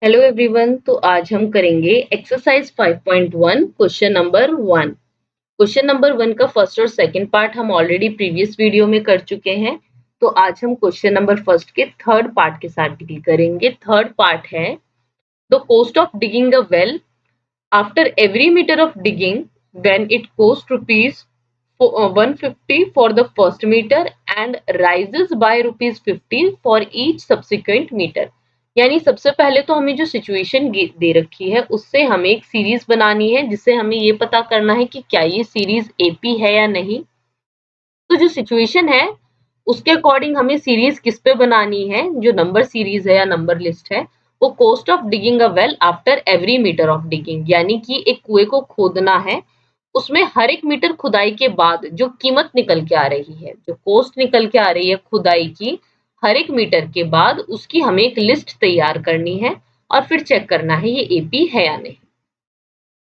Hello everyone. तो आज हम करेंगे exercise 5.1 question number 1। Question number 1 का फर्स्ट और सेकंड पार्ट हम ऑलरेडी प्रीवियस वीडियो में कर चुके हैं। तो आज हम क्वेश्चन नंबर फर्स्ट के थर्ड पार्ट के साथ डील करेंगे। थर्ड पार्ट है the cost of digging a well after every metre of digging when it cost rupees 150 for the first metre and rises by ₹50 for each subsequent metre. यानी सबसे पहले तो हमें जो सिचुएशन दे रखी है उससे हमें एक सीरीज बनानी है, जिससे हमें ये पता करना है कि क्या ये सीरीज एपी है या नहीं। तो जो सिचुएशन है उसके अकॉर्डिंग हमें सीरीज किस पे बनानी है, जो नंबर सीरीज है या नंबर लिस्ट है, वो cost of digging a well after every metre of digging, यानी कि एक कुएं को खोदना है, उसमें हर एक मीटर खुदाई के बाद जो कीमत निकल के आ रही है, जो कॉस्ट निकल के आ रही है खुदाई की, हर एक मीटर के बाद उसकी हमें एक लिस्ट तैयार करनी है और फिर चेक करना है ये एपी है या नहीं।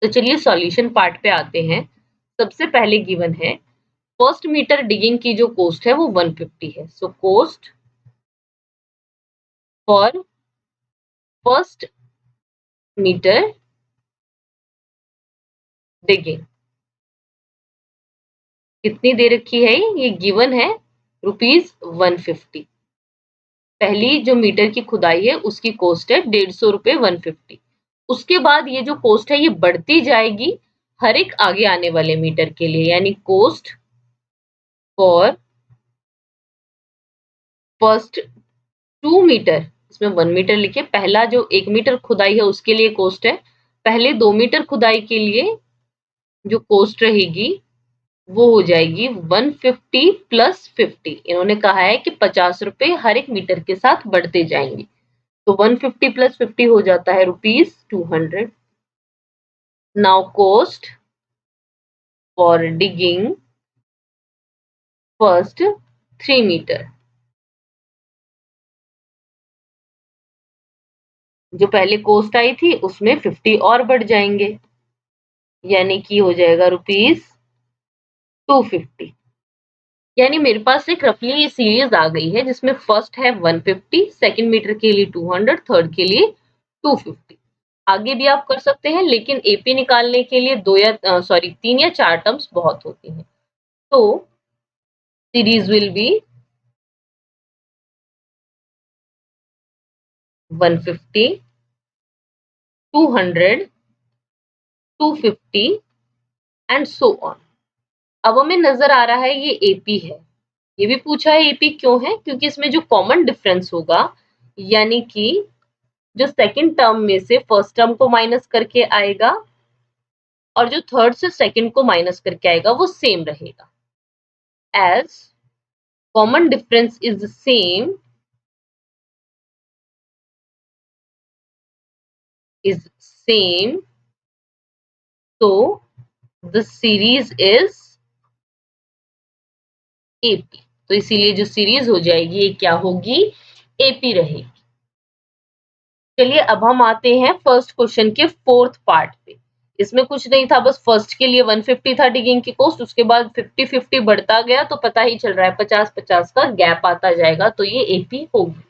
तो चलिए सॉल्यूशन पार्ट पे आते हैं। सबसे पहले गिवन है फर्स्ट मीटर डिगिंग की जो कॉस्ट है वो 150 है। So cost for first metre digging कितनी दे रखी है, ये गिवन है ₹150। पहली जो मीटर की खुदाई है उसकी कॉस्ट है ₹150, 150। उसके बाद ये जो कॉस्ट है ये बढ़ती जाएगी हर एक आगे आने वाले मीटर के लिए, यानी कॉस्ट फॉर फर्स्ट 2 मीटर, इसमें 1 मीटर लिखे, पहला जो 1 मीटर खुदाई है उसके लिए कॉस्ट है, पहले 2 मीटर खुदाई के लिए जो कॉस्ट रहेगी वो हो जाएगी 150 प्लस 50। इन्होंने कहा है कि ₹50 हर एक मीटर के साथ बढ़ते जाएंगे, तो 150 प्लस 50 हो जाता है ₹200। Now cost for digging first 3 metre, जो पहले कॉस्ट आई थी उसमें 50 और बढ़ जाएंगे, यानी कि हो जाएगा ₹250। यानी मेरे पास एक रफली ये सीरीज आ गई है जिसमें फर्स्ट है 150, सेकंड मीटर के लिए 200, थर्ड के लिए 250। आगे भी आप कर सकते हैं, लेकिन एपी निकालने के लिए 3 या 4 टर्म्स बहुत होती हैं। तो series will be 150, 200, 250 and so on. अब हमें नजर आ रहा है ये एपी है। ये भी पूछा है एपी क्यों है, क्योंकि इसमें जो कॉमन डिफरेंस होगा, यानी कि जो सेकंड टर्म में से फर्स्ट टर्म को माइनस करके आएगा और जो थर्ड से सेकंड को माइनस करके आएगा वो सेम रहेगा। As common difference is same, so the series is AP। तो इसीलिए जो सीरीज हो जाएगी ये क्या होगी, AP रहेगी। चलिए अब हम आते हैं फर्स्ट क्वेश्चन के फोर्थ पार्ट पे। इसमें कुछ नहीं था, बस फर्स्ट के लिए 150 था डिगिंग की कॉस्ट, उसके बाद 50-50 बढ़ता गया, तो पता ही चल रहा है 50-50 का गैप आता जाएगा, तो ये AP होगी।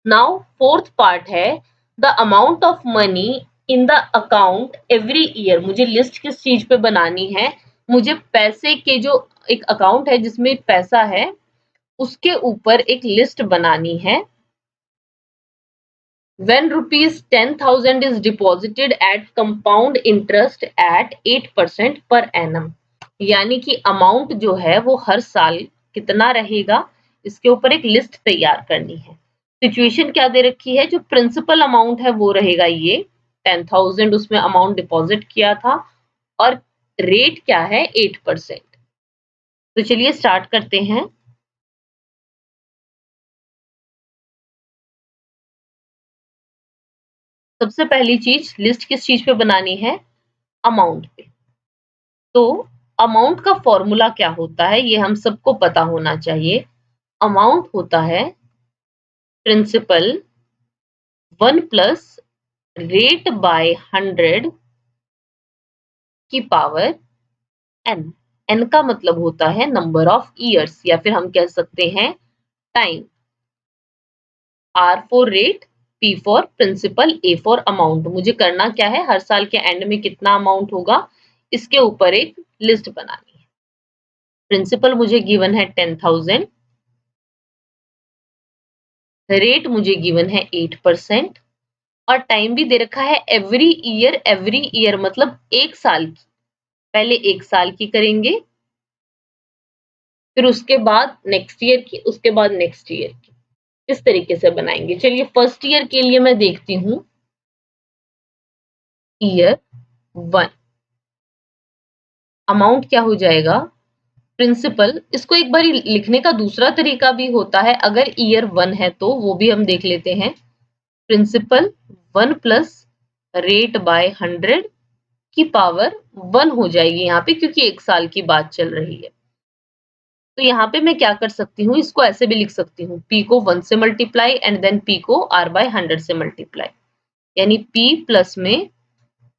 नाउ फोर्थ पार्ट है the amount of money in the account every year. मुझे लिस्ट किस चीज पे बनानी है, मुझे पैसे के जो एक अकाउंट है जिसमें पैसा है उसके ऊपर एक लिस्ट बनानी है। When rupees 10,000 is deposited at compound interest at 8% per annum, यानी कि अमाउंट जो है वो हर साल कितना रहेगा, इसके ऊपर एक लिस्ट तैयार करनी है। सिचुएशन क्या दे रखी है, जो प्रिंसिपल अमाउंट है वो रहेगा ये 10,000, उसमें अमाउंट डिपॉजिट किया था और रेट क्या है 8%। तो चलिए स्टार्ट करते हैं। सबसे पहली चीज, लिस्ट किस चीज पे बनानी है, अमाउंट पे। तो अमाउंट का फॉर्मूला क्या होता है ये हम सबको पता होना चाहिए। अमाउंट होता है प्रिंसिपल 1 प्लस रेट बाय 100 की पावर n। n का मतलब होता है नंबर ऑफ ईयर्स, या फिर हम कह सकते हैं time. r for rate, P for principal, A for amount. मुझे करना क्या है, हर साल के एंड में कितना अमाउंट होगा इसके ऊपर एक लिस्ट बनानी है। प्रिंसिपल मुझे गिवन है 10,000, रेट मुझे गिवन है 8% और टाइम भी दे रखा है एवरी ईयर मतलब एक साल की। पहले एक साल की करेंगे, फिर उसके बाद नेक्स्ट ईयर की, उसके बाद नेक्स्ट ईयर की। इस तरीके से बनाएंगे। चलिए फर्स्ट ईयर के लिए मैं देखती हूँ, ईयर 1 अमाउंट क्या हो जाएगा, प्रिंसिपल। इसको एक बार लिखने का दूसरा तरीका भी होता है, अगर ईयर 1 है तो वो भी हम देख लेते हैं। प्रिंसिपल 1 प्लस रेट बाय 100 की पावर 1 हो जाएगी यहाँ पे, क्योंकि एक साल की बात चल रही है। तो यहाँ पे मैं क्या कर सकती हूँ, इसको ऐसे भी लिख सकती हूँ, P को 1 से मल्टीप्लाई एंड देन P को R बाय 100 से मल्टीप्लाई, यानी P प्लस में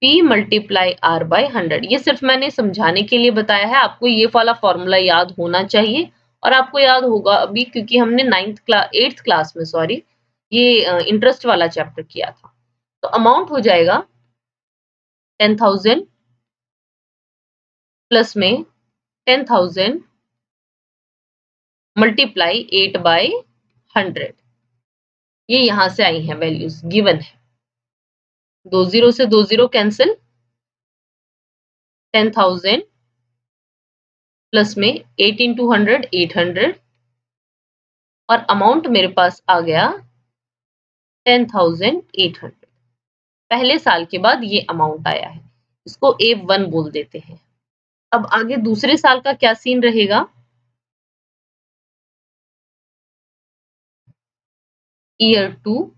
P मल्टीप्लाई R बाय 100। ये सिर्फ मैंने समझाने के लिए बताया है, आपको ये वाला फॉर्मूला याद होना चाहिए और आपको याद होगा अभी, क्योंकि हमने 8th क्लास में ये इंटरेस्ट वाला चैप्टर किया था। तो अमाउंट हो जाएगा 10,000 प्लस में 10,000 मल्टीप्लाई 8 बाय 100। ये यहां से आई है वैल्यूज, गिवन है। 2 0 से 2 0 कैंसिल, 10,000 प्लस में 8 इंटू 100 800 और अमाउंट मेरे पास आ गया 10,800। पहले साल के बाद ये अमाउंट आया है, इसको A1 बोल देते हैं। अब आगे दूसरे साल का क्या सीन रहेगा, ईयर 2।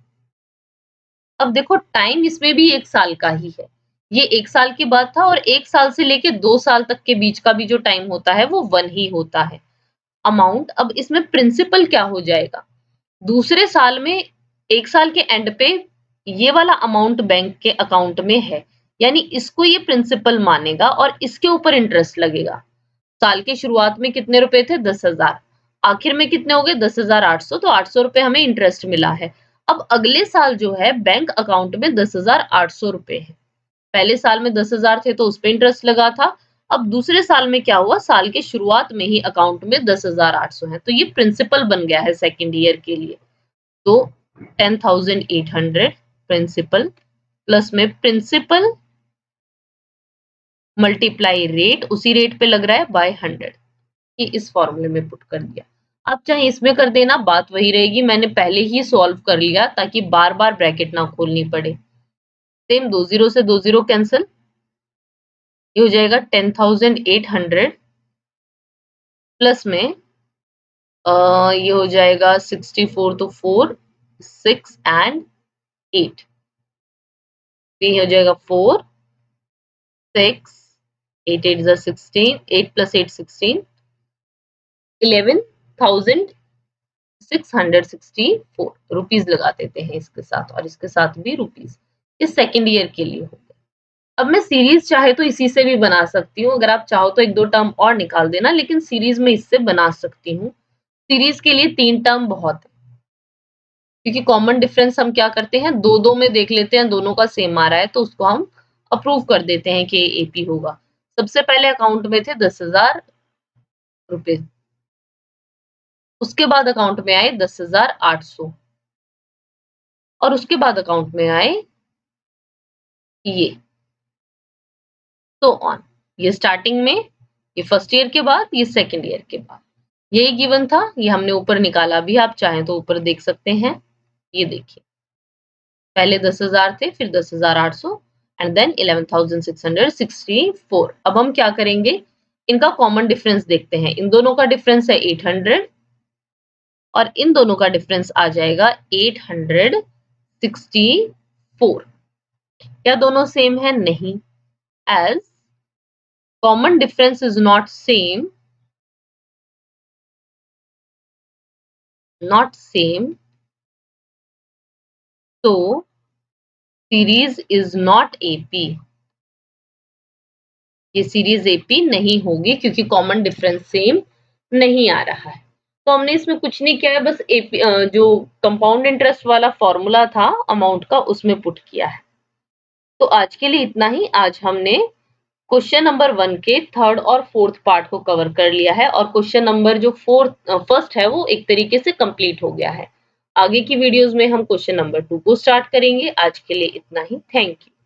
अब देखो टाइम इसमें भी एक साल का ही है, ये एक साल की बात था और एक साल से लेके 2 साल तक के बीच का भी जो टाइम होता है वो 1 ही होता है। अमाउंट, अब इसमें प्रिंसिपल क्या हो जाएगा, दूसरे साल में एक साल के एंड पे ये वाला अमाउंट बैंक के अकाउंट में है, यानी इसको ये प्रिंसिपल मानेगा और इसके ऊपर इंटरेस्ट लगेगा। साल के शुरुआत में कितने रुपए थे, 10,000, आखिर में कितने हो गए 10,800, तो 800 रुपए हमें इंटरेस्ट मिला है। अब अगले साल जो है बैंक अकाउंट में 10,800 रुपए है, पहले साल में 10,000 थे तो उस पर इंटरेस्ट लगा था। अब दूसरे साल में क्या हुआ, साल के शुरुआत में ही अकाउंट में 10,800 है, तो ये प्रिंसिपल बन गया है सेकेंड ईयर के लिए। तो 10,800 प्रिंसिपल प्लस में प्रिंसिपल मल्टीप्लाई रेट, उसी रेट पे लग रहा है बाय 100, ये इस फॉर्मूले में पुट कर दिया। अब चाहे इसमें कर देना, बात वही रहेगी, मैंने पहले ही सॉल्व कर लिया ताकि बार बार ब्रैकेट ना खोलनी पड़े। सेम 2 0 से 2 0 कैंसिल, ये हो जाएगा 10,800 प्लस में ये हो जाएगा 64, तो 4 6 एंड 8, ये हो जाएगा 4 6 8 8 is 16, 8 plus 8 16, 11,664 रुपीज लगा देते हैं इसके साथ, और इसके साथ भी रुपीज। इस सेकेंड ईयर के लिए हो गया। अब मैं सीरीज चाहे तो इसी से भी बना सकती हूँ, अगर आप चाहो तो एक दो टर्म और निकाल देना, लेकिन सीरीज में इससे बना सकती हूँ। सीरीज के लिए 3 टर्म बहुत है, क्योंकि कॉमन डिफरेंस हम क्या करते हैं, दो दो में देख लेते हैं, दोनों का सेम आ रहा है तो उसको हम अप्रूव कर देते हैं कि एपी होगा। सबसे पहले अकाउंट में थे 10,000 रुपए, उसके बाद अकाउंट में आए 10,800 और उसके बाद अकाउंट में आए ये, तो ऑन। ये स्टार्टिंग में, ये फर्स्ट ईयर के बाद, ये सेकेंड ईयर के बाद, यही गिवन था, ये हमने ऊपर निकाला भी, आप चाहें तो ऊपर देख सकते हैं। ये देखिए पहले 10,000 थे, फिर 10,800 एंड देन 11,664। अब हम क्या करेंगे, इनका कॉमन डिफरेंस देखते हैं। इन दोनों का डिफरेंस है 800 और इन दोनों का डिफरेंस आ जाएगा 864। क्या दोनों सेम है, नहीं, as common difference is not same, so series is not AP, ये सीरीज AP नहीं होगी क्योंकि कॉमन डिफरेंस सेम नहीं आ रहा है। तो हमने इसमें कुछ नहीं किया है, बस जो कंपाउंड इंटरेस्ट वाला फॉर्मूला था अमाउंट का उसमें पुट किया है। तो आज के लिए इतना ही। आज हमने क्वेश्चन नंबर 1 के थर्ड और फोर्थ पार्ट को कवर कर लिया है और क्वेश्चन नंबर जो फर्स्ट है वो एक तरीके से कंप्लीट हो गया है। आगे की वीडियोस में हम क्वेश्चन नंबर 2 को स्टार्ट करेंगे। आज के लिए इतना ही। Thank you.